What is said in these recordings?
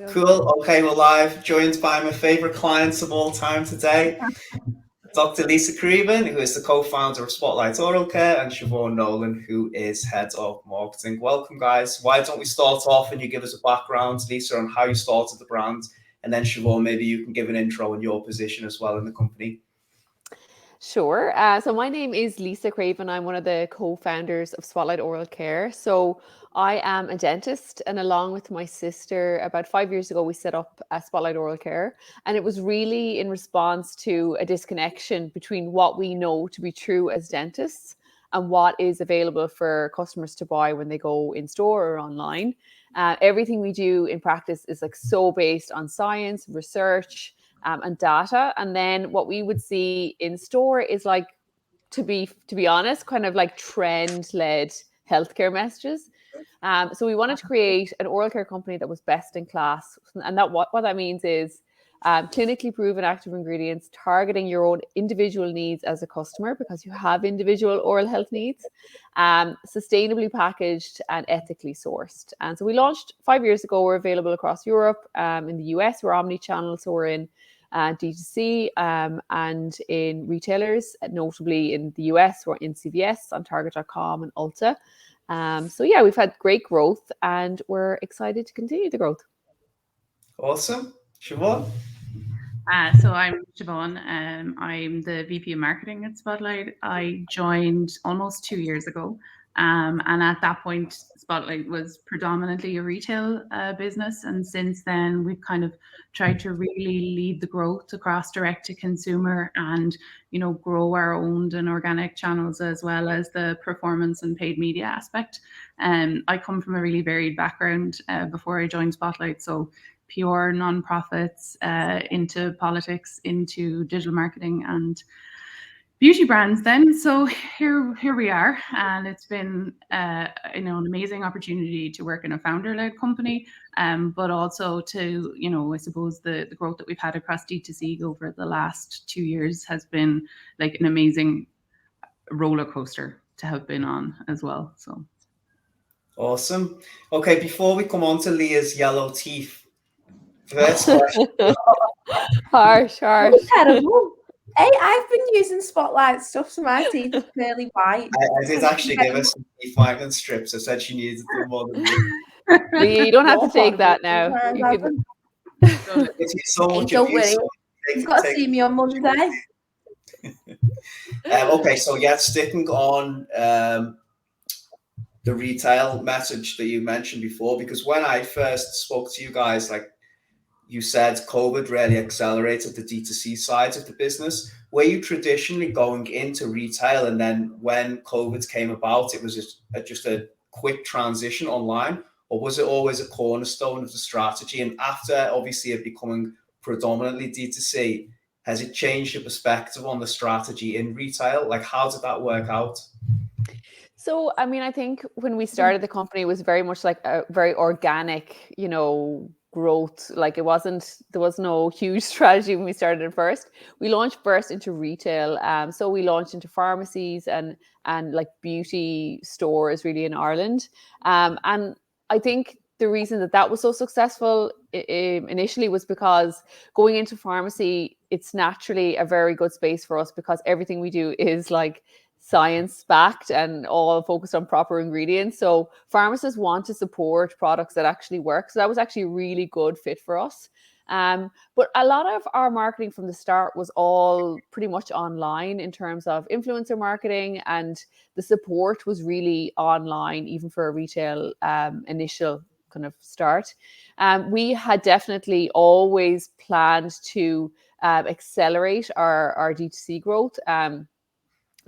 Cool. Okay, we're live. Joined by my favorite clients of all time today, Dr. Lisa Creaven, who is the co-founder of Spotlight Oral Care, and Siobhan Nolan, who is head of marketing. Welcome, guys. Why don't we start off and you give us a background, Lisa, on how you started the brand, and then Siobhan, maybe you can give an intro on your position as well in the company. Sure. So my name is Lisa Creaven. I'm one of the co-founders of Spotlight Oral Care. So I am a dentist, and along with my sister, about 5 years ago, we set up Spotlight Oral Care. And it was really in response to a disconnection between what we know to be true as dentists and what is available for customers to buy when they go in store or online. Everything we do in practice is like so based on science, research, and data. And then what we would see in store is like, to be honest, kind of like trend led healthcare messages. So we wanted to create an oral care company that was best in class, and that what that means is clinically proven active ingredients targeting your own individual needs as a customer, because you have individual oral health needs, sustainably packaged and ethically sourced. And so we launched 5 years ago. We're available across Europe. In the US, we're omni-channel, so we're in D2C and in retailers, notably in the US, we're in CVS, on Target.com and Ulta. So yeah, we've had great growth and we're excited to continue the growth. Awesome. Siobhan? So I'm Siobhan. I'm the VP of Marketing at Spotlight. I joined almost 2 years ago. And at that point, Spotlight was predominantly a retail business. And since then, we've kind of tried to really lead the growth across direct to consumer and, grow our owned and organic channels, as well as the performance and paid media aspect. I come from a really varied background before I joined Spotlight. So pure nonprofits, into politics, into digital marketing and beauty brands then. So here we are, and it's been an amazing opportunity to work in a founder-led company, but also to, I suppose the growth that we've had across D2C over the last 2 years has been like an amazing roller coaster to have been on as well. So Awesome. Okay, before we come on to Leah's yellow teeth, first question. Harsh. Terrible. Hey, I've been using Spotlight stuff, so my teeth are clearly white. I did actually give her some teeth whitening strips. I said she needed them more than me. Lee, you don't have to take that now. You can... Thank you so much. Don't worry. You've got to see me on Monday. Okay, so yeah, sticking on the retail message that you mentioned before, because when I first spoke to you guys, like you said, COVID really accelerated the D2C side of the business. Were you traditionally going into retail, and then when COVID came about, it was just a quick transition online, or was it always a cornerstone of the strategy? And after obviously it becoming predominantly D2C, has it changed your perspective on the strategy in retail? Like, how did that work out? So, I mean, I think when we started the company, it was very much like a very organic, growth. Like there was no huge strategy when we started at first. We launched first into retail. So we launched into pharmacies and like beauty stores really in Ireland. And I think the reason that was so successful initially was because going into pharmacy, it's naturally a very good space for us, because everything we do is like science backed and all focused on proper ingredients. So pharmacists want to support products that actually work. So that was actually a really good fit for us. But a lot of our marketing from the start was all pretty much online in terms of influencer marketing, and the support was really online, even for a retail initial kind of start. We had definitely always planned to accelerate our D2C growth.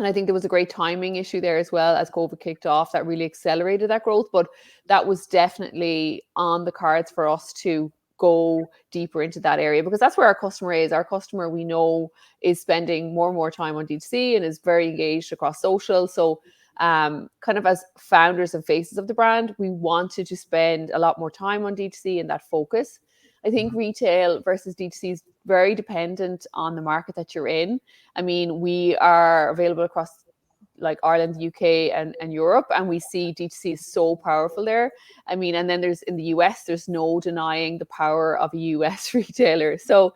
And I think there was a great timing issue there as well, as COVID kicked off, that really accelerated that growth. But that was definitely on the cards for us to go deeper into that area, because that's where our customer is. Our customer, we know, is spending more and more time on D2C and is very engaged across social. So kind of as founders and faces of the brand, we wanted to spend a lot more time on D2C and that focus. I think retail versus D2C is very dependent on the market that you're in. I mean, we are available across like Ireland, UK, and Europe, and we see D2C is so powerful there. I mean, and then there's in the US, there's no denying the power of a US retailer. So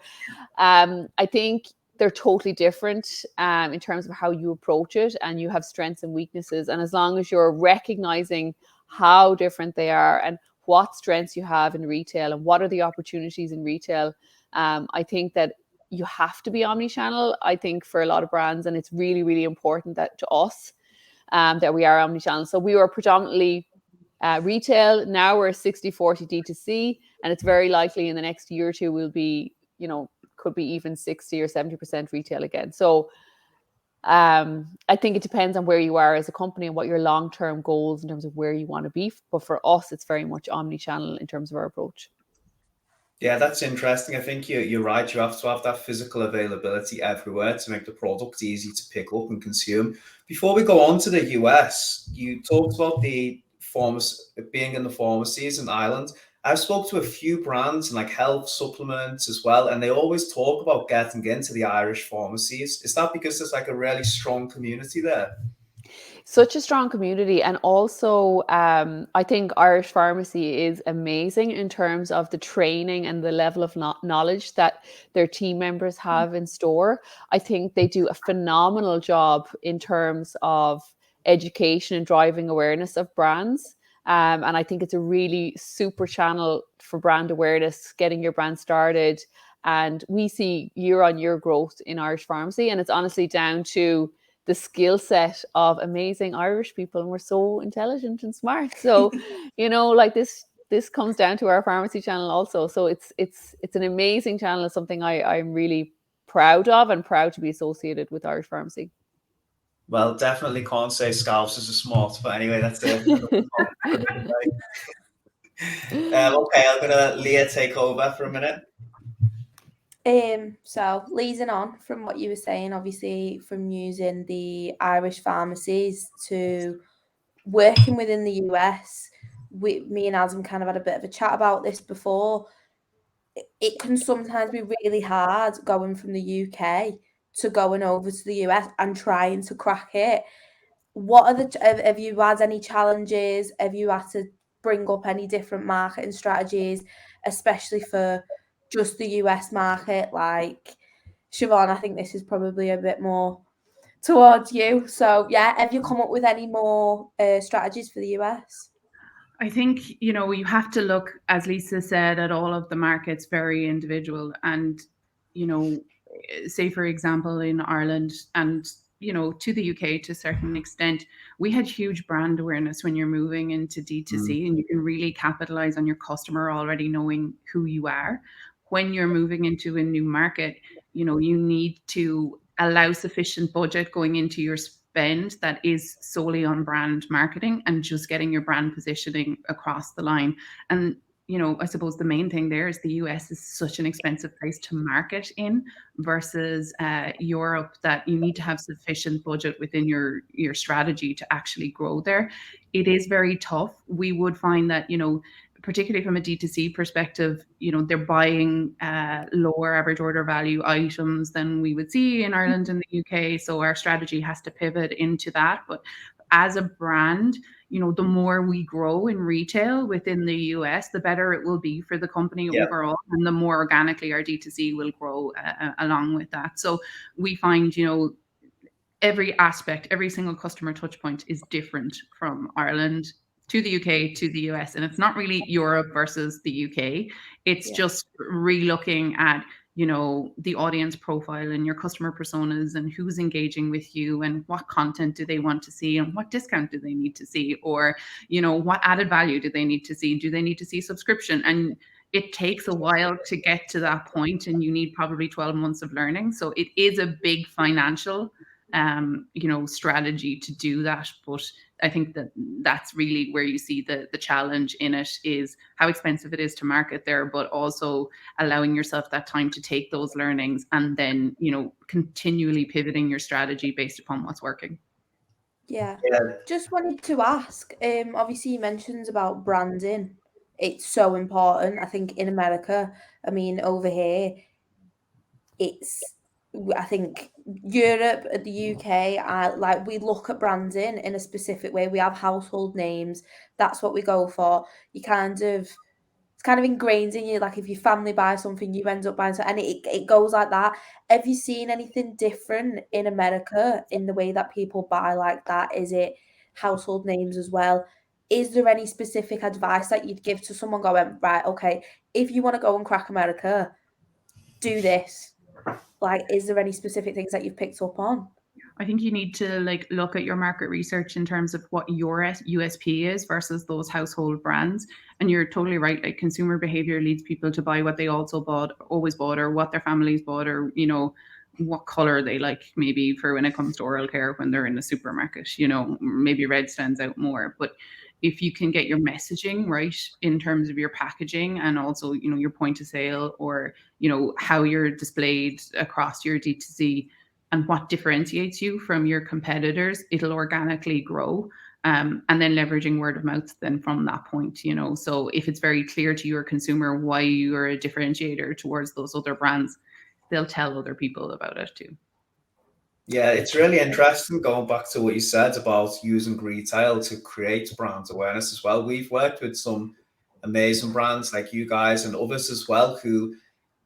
I think they're totally different in terms of how you approach it, and you have strengths and weaknesses. And as long as you're recognizing how different they are and what strengths you have in retail and what are the opportunities in retail, I think that you have to be omnichannel, I think, for a lot of brands. And it's really, really important that to us that we are omnichannel. So we were predominantly retail. Now we're 60-40 D2C, and it's very likely in the next year or two we'll be, you know, could be even 60 or 70% retail again. So I think it depends on where you are as a company and what your long-term goals in terms of where you want to be. But for us, it's very much omni-channel in terms of our approach. Yeah, that's interesting. I think you're right. You have to have that physical availability everywhere to make the product easy to pick up and consume. Before we go on to the US, you talked about being in the pharmacies in Ireland. I've spoke to a few brands and like health supplements as well, and they always talk about getting into the Irish pharmacies. Is that because there's like a really strong community there? Such a strong community. And also I think Irish pharmacy is amazing in terms of the training and the level of knowledge that their team members have in store. I think they do a phenomenal job in terms of education and driving awareness of brands. And I think it's a really super channel for brand awareness, getting your brand started. And we see year-on-year growth in Irish pharmacy. And it's honestly down to the skill set of amazing Irish people, and we're so intelligent and smart. So, you know, like this comes down to our pharmacy channel also. So it's an amazing channel. It's something I'm really proud of and proud to be associated with Irish pharmacy. Well, definitely can't say Scousers are smart, but anyway, that's it. Okay, I'm gonna Leah take over for a minute. So leading on from what you were saying, obviously from using the Irish pharmacies to working within the US, me and Adam kind of had a bit of a chat about this before. It can sometimes be really hard going from the UK to going over to the US and trying to crack it. What are have you had any challenges? Have you had to bring up any different marketing strategies, especially for just the US market? Like, Siobhan, I think this is probably a bit more towards you. So, yeah, have you come up with any more strategies for the US? I think, you know, you have to look, as Lisa said, at all of the markets very individual. And, you know, say, for example, in Ireland and, you know, to the UK to a certain extent, we had huge brand awareness when you're moving into D2C, and you can really capitalize on your customer already knowing who you are. When you're moving into a new market, you know, you need to allow sufficient budget going into your spend that is solely on brand marketing and just getting your brand positioning across the line. And, you know, I suppose the main thing there is the US is such an expensive place to market in versus Europe, that you need to have sufficient budget within your strategy to actually grow there. It is very tough. We would find that, you know, particularly from a D2C perspective, you know, they're buying lower average order value items than we would see in Ireland and the UK. So our strategy has to pivot into that. But as a brand, you know, the more we grow in retail within the US, the better it will be for the company overall, and the more organically our D2C will grow along with that. So we find, you know, every aspect, every single customer touch point is different from Ireland to the UK to the US. And it's not really Europe versus the UK. It's just re-looking at, you know, the audience profile and your customer personas and who's engaging with you and what content do they want to see and what discount do they need to see, or, you know, what added value do they need to see? Do they need to see subscription? And it takes a while to get to that point, and you need probably 12 months of learning. So it is a big financial you know, strategy to do that. But I think that that's really where you see the challenge in it, is how expensive it is to market there, but also allowing yourself that time to take those learnings and then, you know, continually pivoting your strategy based upon what's working. Yeah. Just wanted to ask, obviously you mentioned about branding. It's so important. I think in America, I mean, over here, it's I think Europe, the UK, like we look at branding in a specific way. We have household names. That's what we go for. It's kind of ingrained in you. Like if your family buys something, you end up buying something, and it goes like that. Have you seen anything different in America in the way that people buy like that? Is it household names as well? Is there any specific advice that you'd give to someone going, right, okay, if you want to go and crack America, do this? Like, is there any specific things that you've picked up on? I think you need to like look at your market research in terms of what your USP is versus those household brands. And you're totally right. Like consumer behavior leads people to buy what they always bought, or what their families bought, or what color they like, maybe for when it comes to oral care when they're in the supermarket. Maybe red stands out more. But if you can get your messaging right in terms of your packaging and also your point of sale, or how you're displayed across your D2C, and what differentiates you from your competitors, it'll organically grow. And then leveraging word of mouth then from that point, so if it's very clear to your consumer why you're a differentiator towards those other brands, they'll tell other people about it too. Yeah, it's really interesting going back to what you said about using retail to create brand awareness as well. We've worked with some amazing brands like you guys and others as well who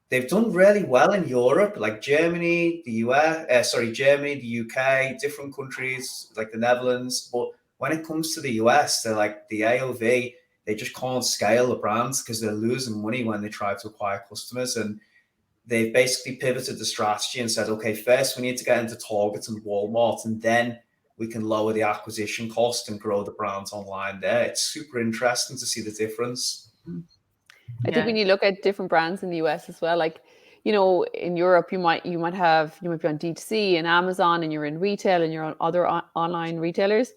they've done really well in Europe, like Germany, Germany, the UK, different countries like the Netherlands. But when it comes to the US, they're like the AOV, they just can't scale the brands because they're losing money when they try to acquire customers. And they've basically pivoted the strategy and said, okay, first we need to get into Target and Walmart, and then we can lower the acquisition cost and grow the brands online there. It's super interesting to see the difference. I think when you look at different brands in the US as well, like, in Europe, you might be on D2C and Amazon, and you're in retail and you're on other online retailers.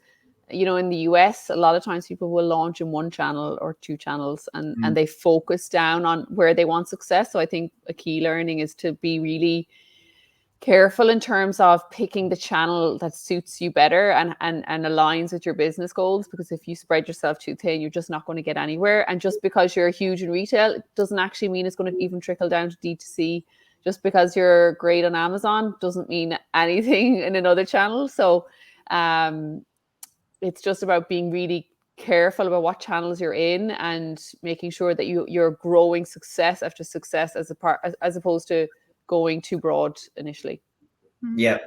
In the US, a lot of times people will launch in one channel or two channels, and they focus down on where they want success. So I think a key learning is to be really careful in terms of picking the channel that suits you better and aligns with your business goals, because if you spread yourself too thin, you're just not going to get anywhere. And just because you're huge in retail, it doesn't actually mean it's going to even trickle down to D2C. Just because you're great on Amazon doesn't mean anything in another channel. So it's just about being really careful about what channels you're in and making sure that you're growing success after success as opposed to going too broad initially. Yeah.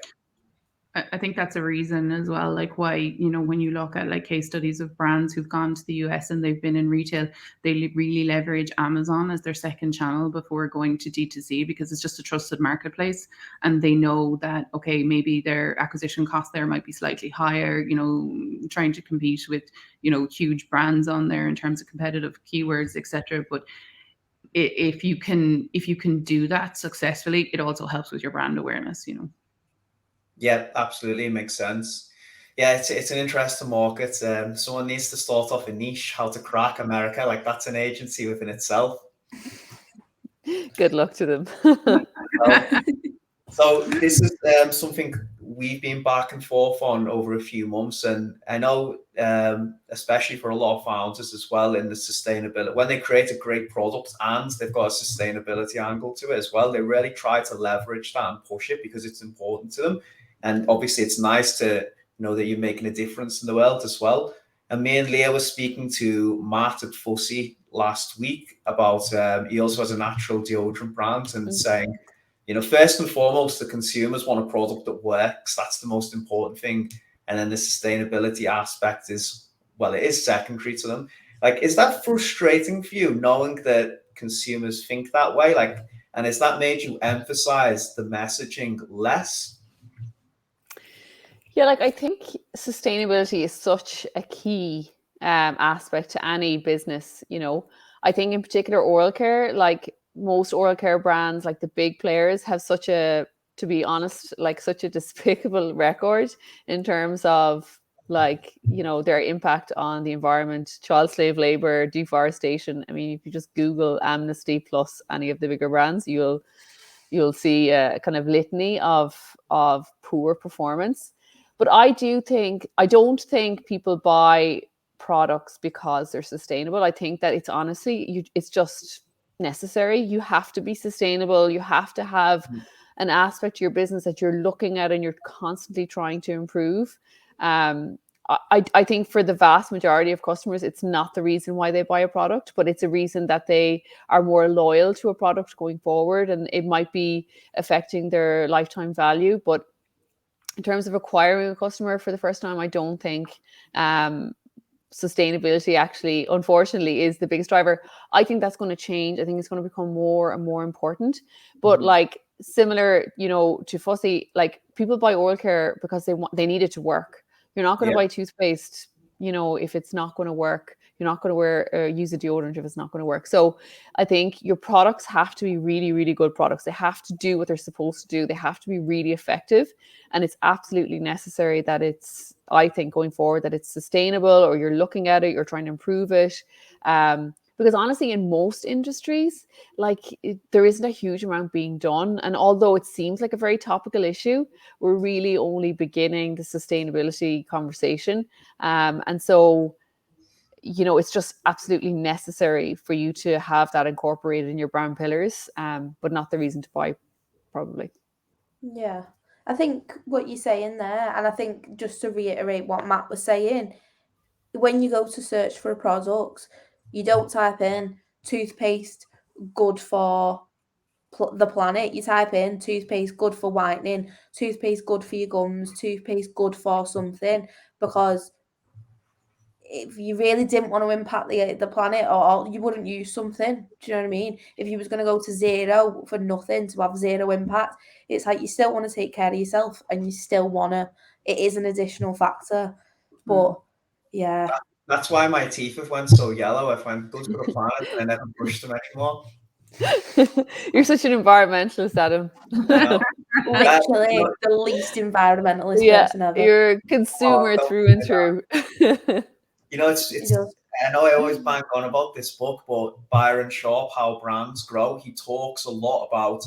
I think that's a reason as well, like why, when you look at like case studies of brands who've gone to the US and they've been in retail, they really leverage Amazon as their second channel before going to D2C, because it's just a trusted marketplace. And they know that, okay, maybe their acquisition cost there might be slightly higher, trying to compete with, huge brands on there in terms of competitive keywords, etc. But if you can do that successfully, it also helps with your brand awareness, Yeah, absolutely. Makes sense. Yeah, it's an interesting market. Someone needs to start off a niche, how to crack America. Like that's an agency within itself. Good luck to them. So this is something we've been back and forth on over a few months. And I know, especially for a lot of founders as well in the sustainability, when they create a great product and they've got a sustainability angle to it as well, they really try to leverage that and push it because it's important to them. And obviously it's nice to know that you're making a difference in the world as well. And me and Leah were speaking to Matt at Fussy last week about, he also has a natural deodorant brand, and saying, first and foremost, the consumers want a product that works. That's the most important thing. And then the sustainability aspect is, well, it is secondary to them. Like, is that frustrating for you, knowing that consumers think that way? Like, and has that made you emphasize the messaging less? Yeah, like I think sustainability is such a key aspect to any business. I think in particular oral care, like most oral care brands, like the big players, have such a despicable record in terms of their impact on the environment, child slave labor, deforestation. I mean, if you just Google Amnesty plus any of the bigger brands, you'll see a kind of litany of poor performance. But I don't think people buy products because they're sustainable. I think that it's honestly, it's just necessary. You have to be sustainable. You have to have an aspect to your business that you're looking at and you're constantly trying to improve. I think for the vast majority of customers, it's not the reason why they buy a product, but it's a reason that they are more loyal to a product going forward, and it might be affecting their lifetime value. But in terms of acquiring a customer for the first time, I don't think sustainability actually, unfortunately, is the biggest driver. I think that's going to change. I think it's going to become more and more important. But like similar, to Fussy, like people buy oral care because they need it to work. You're not going to buy toothpaste, if it's not going to work. You're not going to use a deodorant if it's not going to work. So I think your products have to be really, really good products. They have to do what they're supposed to do. They have to be really effective. And it's absolutely necessary that I think going forward, that it's sustainable, or you're looking at it, you're trying to improve it. Because honestly, in most industries, there isn't a huge amount being done. And although it seems like a very topical issue, we're really only beginning the sustainability conversation. And so, it's just absolutely necessary for you to have that incorporated in your brand pillars, but not the reason to buy, probably. Yeah, I think what you're saying there, and I think just to reiterate what Matt was saying, when you go to search for a product, you don't type in toothpaste good for the planet. You type in toothpaste good for whitening, toothpaste good for your gums, toothpaste good for something, because if you really didn't want to impact the planet, or you wouldn't use something. Do you know what I mean? If you was going to go to zero for nothing, to have zero impact, it's like you still want to take care of yourself, and you still want to, it is an additional factor. But yeah. That's why my teeth have went so yellow. If I'm good for the planet, I never brush them anymore. You're such an environmentalist, Adam. Literally the least environmentalist person ever. You're a consumer through and through. It's I know I always bang on about this book, but Byron Sharp, How Brands Grow, he talks a lot about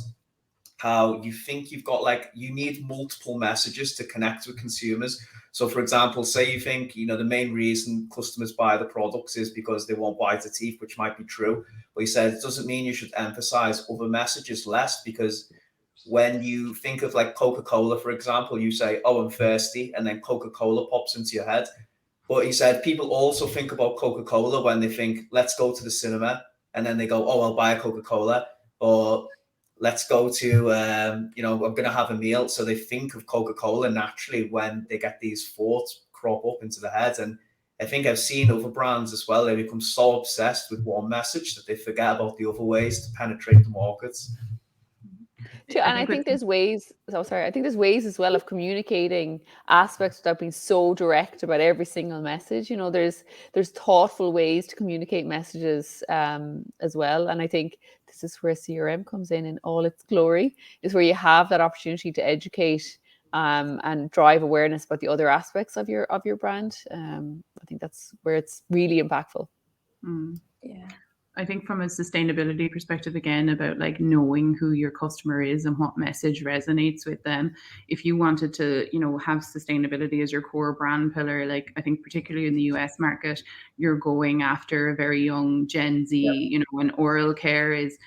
how you think you've got you need multiple messages to connect with consumers. So for example, say you think, the main reason customers buy the products is because they won't white their teeth, which might be true. But he said it doesn't mean you should emphasize other messages less, because when you think of Coca-Cola, for example, you say, oh, I'm thirsty, and then Coca-Cola pops into your head. But he said people also think about Coca-Cola when they think, let's go to the cinema, and then they go, oh, I'll buy a Coca-Cola, or let's go to, I'm going to have a meal. So they think of Coca-Cola naturally when they get these thoughts crop up into the head. And I think I've seen other brands as well. They become so obsessed with one message that they forget about the other ways to penetrate the markets. And I think there's ways. I think there's ways as well of communicating aspects without being so direct about every single message. There's thoughtful ways to communicate messages as well. And I think this is where CRM comes in all its glory. Is where you have that opportunity to educate and drive awareness about the other aspects of your brand. I think that's where it's really impactful. Yeah. I think from a sustainability perspective, again, about knowing who your customer is and what message resonates with them. If you wanted to, have sustainability as your core brand pillar, I think particularly in the US market, you're going after a very young Gen Z, and oral care is,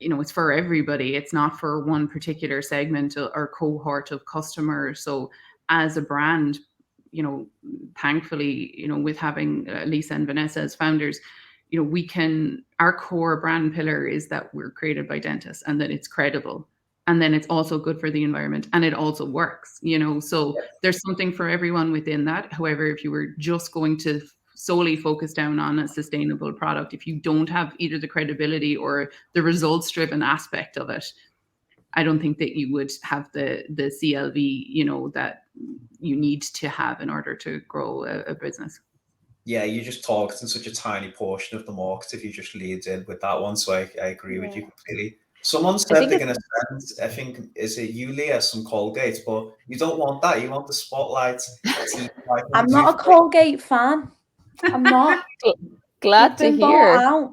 it's for everybody. It's not for one particular segment or cohort of customers. So as a brand, thankfully, with having Lisa and Vanessa as founders, our core brand pillar is that we're created by dentists and that it's credible. And then it's also good for the environment and it also works, so there's something for everyone within that. However, if you were just going to solely focus down on a sustainable product, if you don't have either the credibility or the results driven aspect of it, I don't think that you would have the CLV, that you need to have in order to grow a business. Yeah, you're just targeting such a tiny portion of the market if you just lead in with that one. So I agree with you completely. Someone said they're going to send, I think, is it you, Leah, some Colgate, but you don't want that. You want the Spotlight. I'm not a Colgate fan. I'm not. Glad to hear. Out.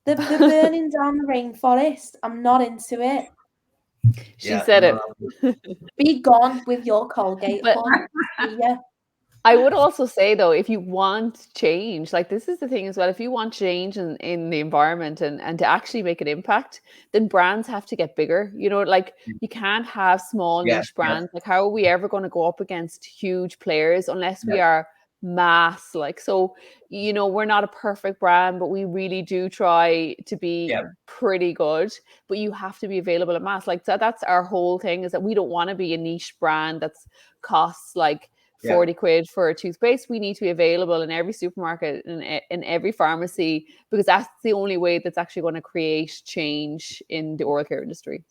They're burning down the rainforest. I'm not into it. She said it. Be gone with your Colgate. Yeah. I would also say though, if you want change, like this is the thing as well, if you want change in the environment and to actually make an impact, then brands have to get bigger. You know, like you can't have small niche brands. Like how are we ever going to go up against huge players unless we are mass? Like, so, you know, we're not a perfect brand, but we really do try to be pretty good, but you have to be available at mass. Like that's our whole thing, is that we don't want to be a niche brand that's costs like 40 quid for a toothpaste. We need to be available in every supermarket and in every pharmacy, because that's the only way that's actually going to create change in the oral care industry.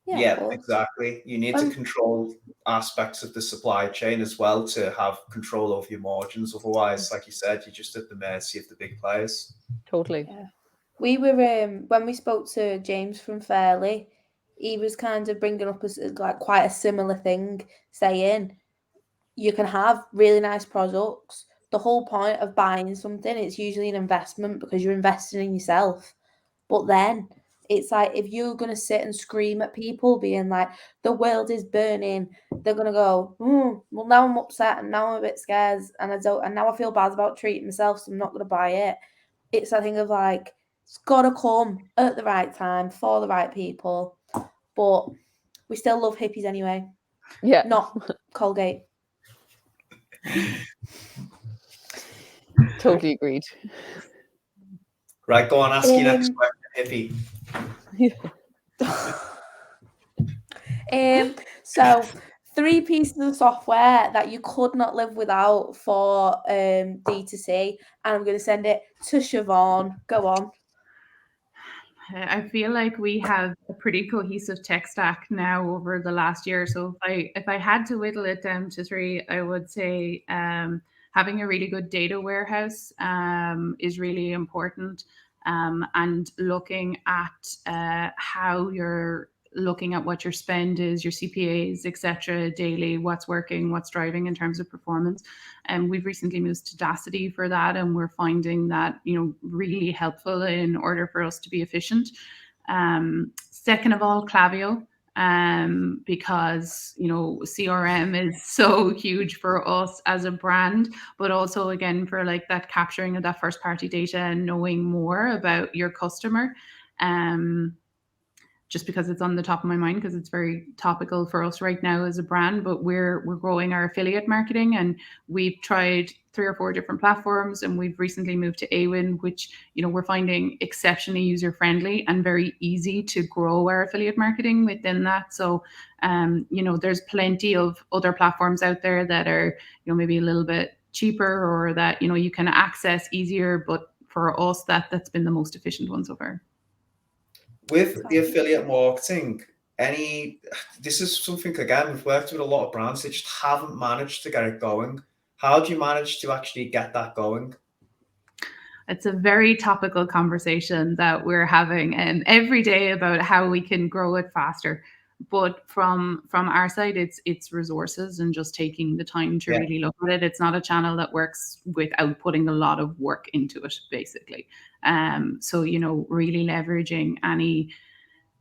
Yeah, exactly. You need to control aspects of the supply chain as well to have control over your margins. Otherwise, like you said, you're just at the mercy of the big players. Totally. Yeah. We were when we spoke to James from Fairly, he was kind of bringing up like quite a similar thing, saying you can have really nice products. The whole point of buying something, it's usually an investment because you're investing in yourself. But then it's like, if you're going to sit and scream at people being like, the world is burning, they're going to go, well, now I'm upset and now I'm a bit scared and now I feel bad about treating myself, so I'm not going to buy it. It's a thing of like, it's got to come at the right time for the right people. But we still love hippies anyway. Yeah. Not Colgate. Totally agreed. Right, go on, ask your next question, hippie. So 3 pieces of software that you could not live without for D2C, and I'm going to send it to Siobhan. Go on. I feel like we have a pretty cohesive tech stack now over the last year. So if I had to whittle it down to 3, I would say having a really good data warehouse is really important, and looking at how you're looking at what your spend is, your CPAs, etc., daily, what's working, what's driving in terms of performance. And we've recently moved to Dacity for that, and we're finding that, you know, really helpful in order for us to be efficient. Second of all, Klaviyo, because, you know, CRM is so huge for us as a brand, but also again for like that capturing of that first party data and knowing more about your customer. Just because it's on the top of my mind, because it's very topical for us right now as a brand. But we're growing our affiliate marketing, and we've tried 3 or 4 different platforms, and we've recently moved to Awin, which, you know, we're finding exceptionally user friendly and very easy to grow our affiliate marketing within that. So you know, there's plenty of other platforms out there that are, you know, maybe a little bit cheaper or that, you know, you can access easier, but for us that's been the most efficient one so far. With the affiliate marketing, this is something, again, we've worked with a lot of brands that just haven't managed to get it going. How do you manage to actually get that going? It's a very topical conversation that we're having every day about how we can grow it faster. But from our side, it's resources and just taking the time to really look at it. It's not a channel that works without putting a lot of work into it, basically. So, you know, really leveraging any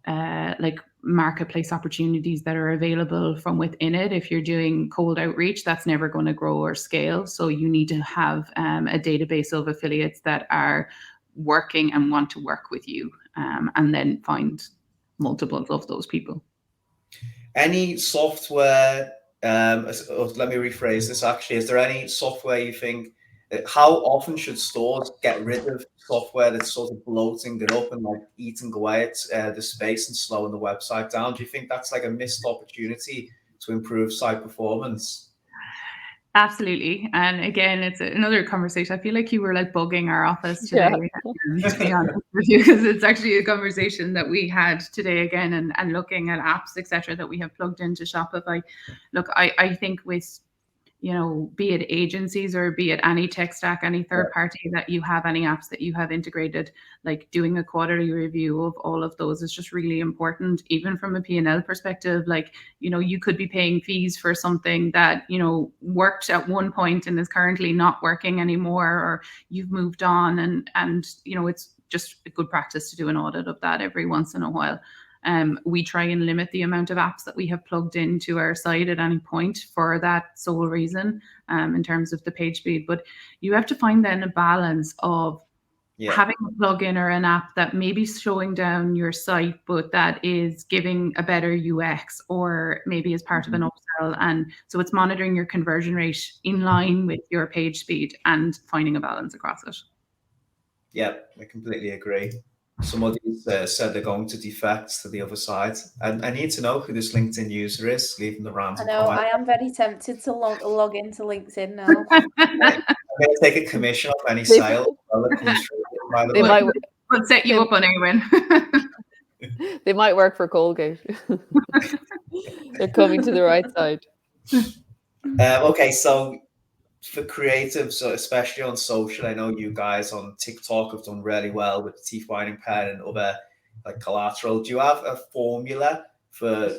like marketplace opportunities that are available from within it. If you're doing cold outreach, that's never going to grow or scale. So you need to have a database of affiliates that are working and want to work with you, and then find multiples of those people. Any software, let me rephrase this actually, is there any software you think, how often should stores get rid of software that's sort of bloating it up and like eating away at the space and slowing the website down? Do you think that's like a missed opportunity to improve site performance? Absolutely. And again, it's another conversation. I feel like you were like bugging our office today, to be honest with you, because it's actually a conversation that we had today again, and looking at apps, etc., that we have plugged into Shopify. Look, I think with, you know, be it agencies or be it any tech stack, any third party that you have, any apps that you have integrated, like doing a quarterly review of all of those is just really important, even from a P&L perspective. Like, you know, you could be paying fees for something that, you know, worked at one point and is currently not working anymore, or you've moved on, and you know, it's just a good practice to do an audit of that every once in a while. We try and limit the amount of apps that we have plugged into our site at any point for that sole reason, in terms of the page speed. But you have to find then a balance of having a plugin or an app that may be slowing down your site, but that is giving a better UX, or maybe as part of an upsell. And so it's monitoring your conversion rate in line with your page speed and finding a balance across it. Yeah, I completely agree. Somebody said they're going to defect to the other side. And I need to know who this LinkedIn user is, leaving the random I know, comment. I am very tempted to log into LinkedIn now. I'm going to take a commission off any sale that comes through, by the way. We'll set you up on Awen. They might work for Colgate. They're coming to the right side. Okay, so for creatives, so especially on social, I know you guys on TikTok have done really well with the teeth whitening pen and other like collateral. Do you have a formula for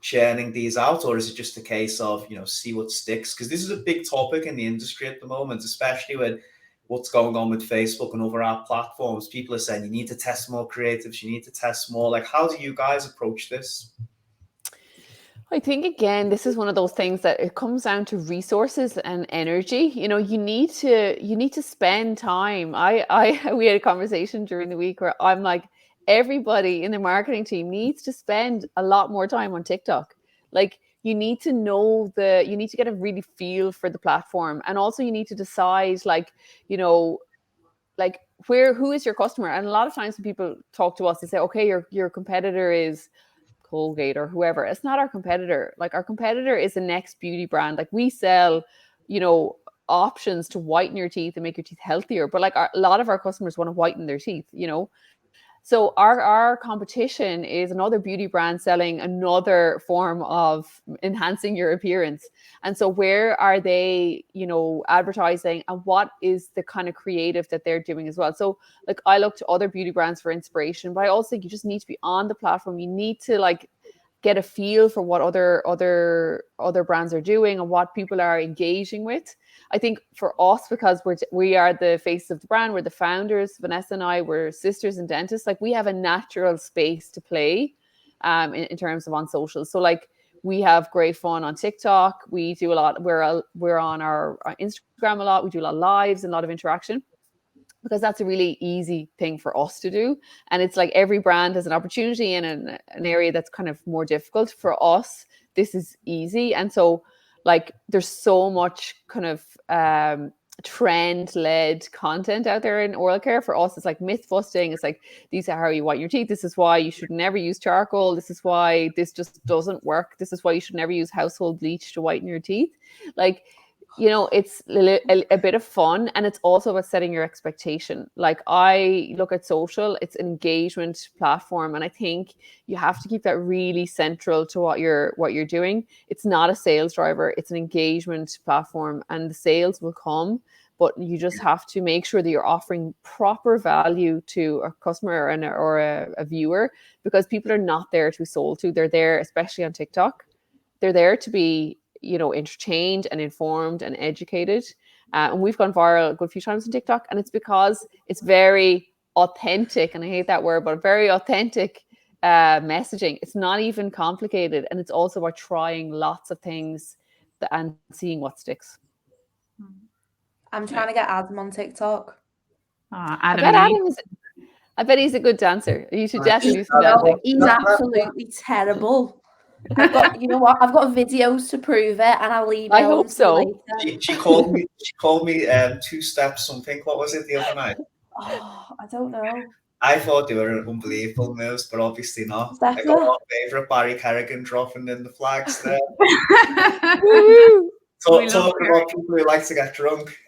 churning these out, or is it just a case of, you know, see what sticks? Because this is a big topic in the industry at the moment, especially with what's going on with Facebook and other app platforms. People are saying you need to test more creatives, you need to test more. Like, how do you guys approach this? I think, again, this is one of those things that it comes down to resources and energy. You know, you need to spend time. We had a conversation during the week where I'm like, everybody in the marketing team needs to spend a lot more time on TikTok. Like, you need to you need to get a really feel for the platform. And also you need to decide, like, you know, like who is your customer? And a lot of times when people talk to us, they say, okay, your competitor is Colgate or whoever. It's not our competitor. Like, our competitor is the next beauty brand. Like, we sell, you know, options to whiten your teeth and make your teeth healthier. But like, a lot of our customers want to whiten their teeth, you know. So our competition is another beauty brand selling another form of enhancing your appearance. And so where are they, you know, advertising, and what is the kind of creative that they're doing as well? So like, I look to other beauty brands for inspiration, but I also think you just need to be on the platform. You need to like get a feel for what other brands are doing and what people are engaging with. I think for us, because we are the face of the brand, we're the founders, Vanessa and I, we're sisters and dentists, like we have a natural space to play in terms of on social. So like, we have great fun on TikTok. We do a lot. We're on our Instagram a lot. We do a lot of lives and a lot of interaction, because that's a really easy thing for us to do. And it's like every brand has an opportunity in an area that's kind of more difficult. For us, this is easy. And so like, there's so much kind of trend-led content out there in oral care. For us, it's like myth busting. It's like, these are how you whiten your teeth. This is why you should never use charcoal. This is why this just doesn't work. This is why you should never use household bleach to whiten your teeth. Like, you know, it's a bit of fun, and it's also about setting your expectation. Like, I look at social, it's an engagement platform, and I think you have to keep that really central to what you're doing. It's not a sales driver, it's an engagement platform, and the sales will come, but you just have to make sure that you're offering proper value to a customer or a viewer, because people are not there to be sold to. They're there, especially on TikTok, they're there to be, you know, entertained and informed and educated. And we've gone viral a good few times on TikTok, and it's because it's very authentic, and I hate that word, but very authentic messaging. It's not even complicated, and it's also about trying lots of things and seeing what sticks. I'm trying to get Adam on TikTok. I bet he's a good dancer. You should definitely do some dancing. He's absolutely terrible. I've got, you know what? I've got videos to prove it, and I'll email. I hope so. She called me. She called me 2 steps something. What was it the other night? Oh, I don't know. I thought they were unbelievable moves, but obviously not. Exactly. I got my favourite, Barry Kerrigan dropping in the flags there. Talking about people who like to get drunk.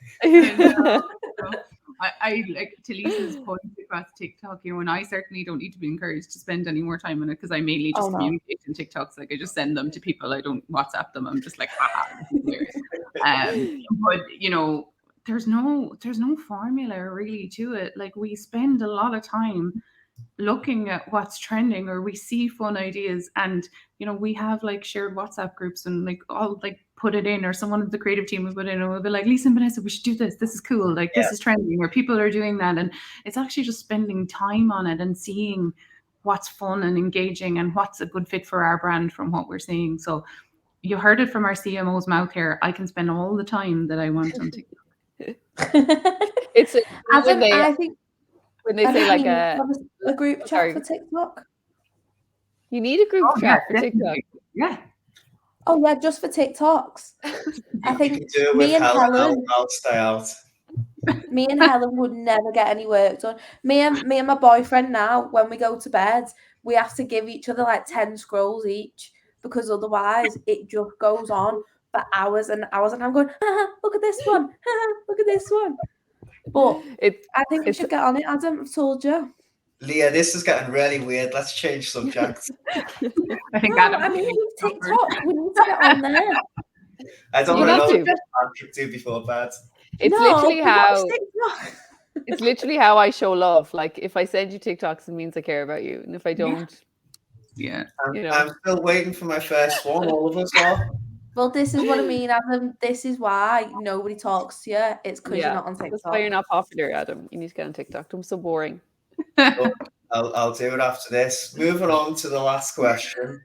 I like to Lisa's point across TikTok, you know, and I certainly don't need to be encouraged to spend any more time on it, because I mainly just communicate in TikToks. Like, I just send them to people. I don't WhatsApp them. I'm just like, haha, this is hilarious. But you know, there's no formula really to it. Like, we spend a lot of time looking at what's trending, or we see fun ideas, and you know, we have like shared WhatsApp groups, and like all like put it in, or someone of the creative team will put in, and we'll be like, Lisa and Vanessa, we should do this is cool, like this is trending, or people are doing that. And it's actually just spending time on it and seeing what's fun and engaging and what's a good fit for our brand from what we're seeing. So you heard it from our CMO's mouth here. I can spend all the time that I want on TikTok. It's Adam, I think when they say like a group chat for TikTok. You need a group chat for definitely. TikTok. Yeah. Oh yeah, just for TikToks. I think you can do it me with and Helen. I'll stay out. Me and Helen would never get any work done. Me and my boyfriend now, when we go to bed, we have to give each other like 10 scrolls each, because otherwise it just goes on for hours and hours. And I'm going, look at this one, look at this one. But I think we should get on it, Adam. I've told you. Leah, this is getting really weird. Let's change subject. I think I mean, with TikTok, we need to get on there. I don't want to know what Patrick do before bed. It's literally how I show love. Like, if I send you TikToks, it means I care about you, and if I don't, I'm still waiting for my first one. All of us are. Well, this is what I mean, Adam. This is why nobody talks to you. It's because you're not on TikTok. That's why you're not popular, Adam. You need to get on TikTok. I'm so boring. I'll do it after this. Moving on to the last question.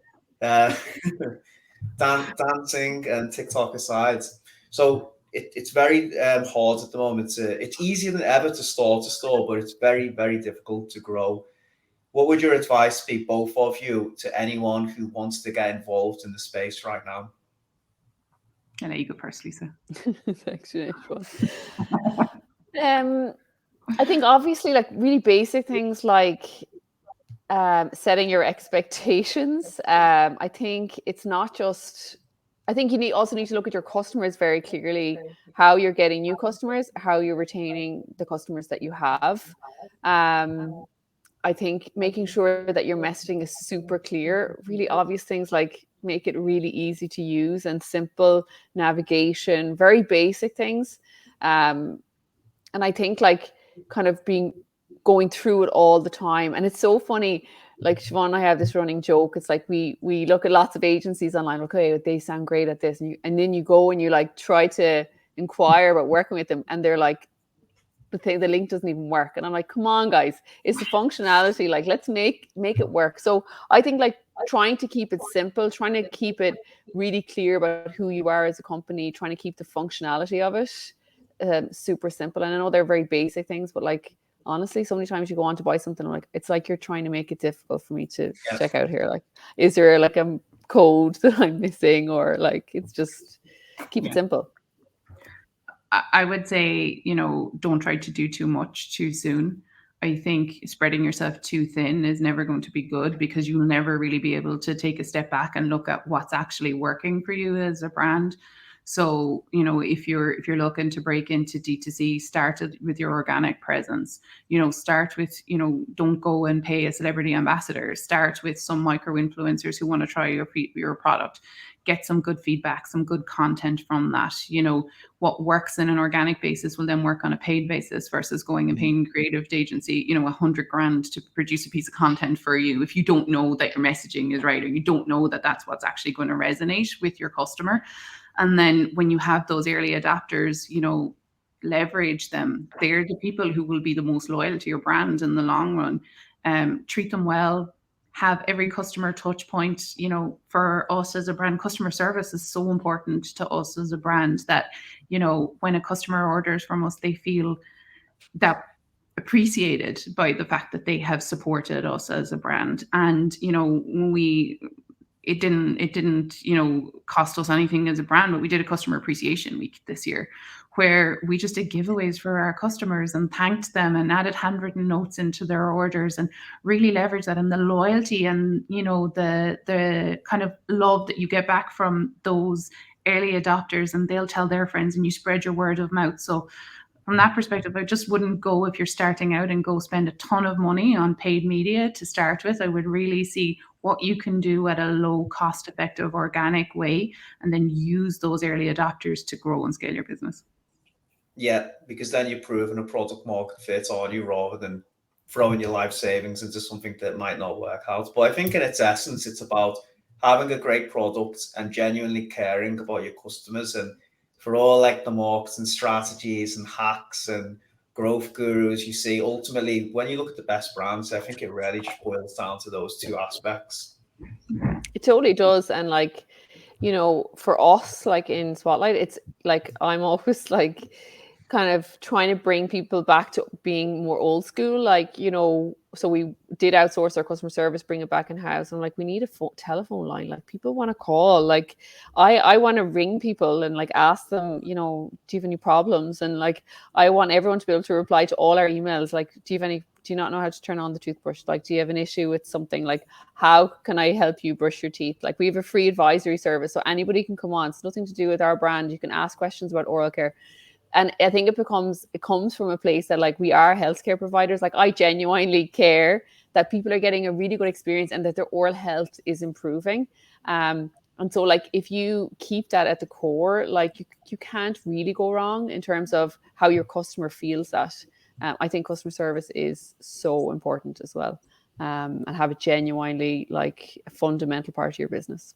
Dancing and TikTok aside, so it's very hard at the moment. It's easier than ever to start a store, but it's very, very difficult to grow. What would your advice be, both of you, to anyone who wants to get involved in the space right now? I'll let you go first, Lisa. Thanks, I think obviously, like, really basic things like setting your expectations. I think it's not just. I think you also need to look at your customers very clearly, how you're getting new customers, how you're retaining the customers that you have. I think making sure that your messaging is super clear, really obvious things like make it really easy to use and simple navigation, very basic things. And I think like kind of going through it all the time. And it's so funny, like Siobhan and I have this running joke. It's like we look at lots of agencies online, okay, they sound great at this. And then you go and you like try to inquire about working with them, and they're like, the link doesn't even work. And I'm like, come on, guys, it's the functionality. Like, let's make it work. So I think like trying to keep it simple, trying to keep it really clear about who you are as a company, trying to keep the functionality of it super simple. And I know they're very basic things, but like, honestly, so many times you go on to buy something, like, it's like you're trying to make it difficult for me to check out here. Like, is there like a code that I'm missing, or like, it's just keep it simple. I would say, don't try to do too much too soon. I think spreading yourself too thin is never going to be good, because you'll never really be able to take a step back and look at what's actually working for you as a brand. So, if you're looking to break into D2C, start with your organic presence. Start with, don't go and pay a celebrity ambassador. Start with some micro influencers who want to try your product. Get some good feedback, some good content from that. What works in an organic basis will then work on a paid basis, versus going and paying a creative agency, $100,000 to produce a piece of content for you if you don't know that your messaging is right, or you don't know that that's what's actually going to resonate with your customer. And then when you have those early adopters, leverage them. They're the people who will be the most loyal to your brand in the long run. Treat them well. Have every customer touch point. For us as a brand, customer service is so important to us as a brand that, when a customer orders from us, they feel that appreciated by the fact that they have supported us as a brand. And, it didn't, cost us anything as a brand, but we did a customer appreciation week this year, where we just did giveaways for our customers and thanked them and added handwritten notes into their orders, and really leverage that, and the loyalty and, the kind of love that you get back from those early adopters, and they'll tell their friends, and you spread your word of mouth. So from that perspective, I just wouldn't go, if you're starting out, and go spend a ton of money on paid media to start with. I would really see what you can do at a low cost effective organic way, and then use those early adopters to grow and scale your business. Yeah, because then you're proving a product market fit, on you, rather than throwing your life savings into something that might not work out. But I think in its essence, it's about having a great product and genuinely caring about your customers. And for all like the marketing strategies and hacks and growth gurus you see, ultimately, when you look at the best brands, I think it really just boils down to those two aspects. It totally does. And like, you know, for us, like in Spotlight, it's like I'm always like kind of trying to bring people back to being more old school. Like, you know, so we did outsource our customer service, bring it back in house. And like, we need a telephone line. Like, people want to call. Like, I want to ring people and like ask them, you know, do you have any problems? And like, I want everyone to be able to reply to all our emails. Like, do you not know how to turn on the toothbrush? Like, do you have an issue with something? Like, how can I help you brush your teeth? Like, we have a free advisory service, so anybody can come on. It's nothing to do with our brand. You can ask questions about oral care. And I think it comes from a place that like we are healthcare providers. Like, I genuinely care that people are getting a really good experience and that their oral health is improving. And so like, if you keep that at the core, like you can't really go wrong in terms of how your customer feels that. I think customer service is so important as well, and have it genuinely like a fundamental part of your business.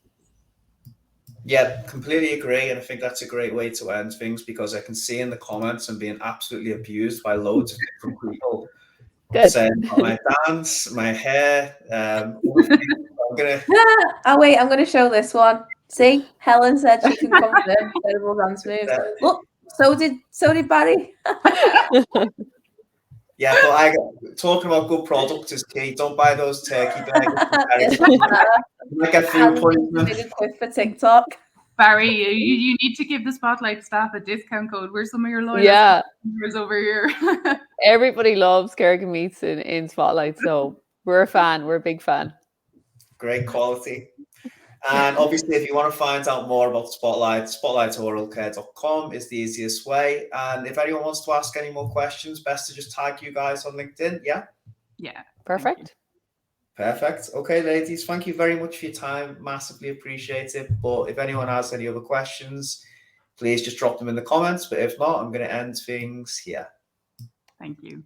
Yeah, completely agree. And I think that's a great way to end things, because I can see in the comments I'm being absolutely abused by loads of different people. Good. Saying my dance, my hair. I'm gonna. Oh wait, I'm gonna show this one. See, Helen said she can confirm incredible dance moves. Look, so did Barry. Yeah, but talking about good product is key. Don't buy those turkey burgers. You might get food poisoning. Big quick for TikTok. Barry, you need to give the Spotlight staff a discount code. Where's some of your loyal customers over here? Everybody loves Kerrigan Meats in Spotlight, so we're a fan. We're a big fan. Great quality. And obviously, if you want to find out more about Spotlight, spotlightoralcare.com is the easiest way. And if anyone wants to ask any more questions, best to just tag you guys on LinkedIn. Yeah? Yeah. Perfect. Perfect. Okay, ladies, thank you very much for your time. Massively appreciate it. But if anyone has any other questions, please just drop them in the comments. But if not, I'm going to end things here. Thank you.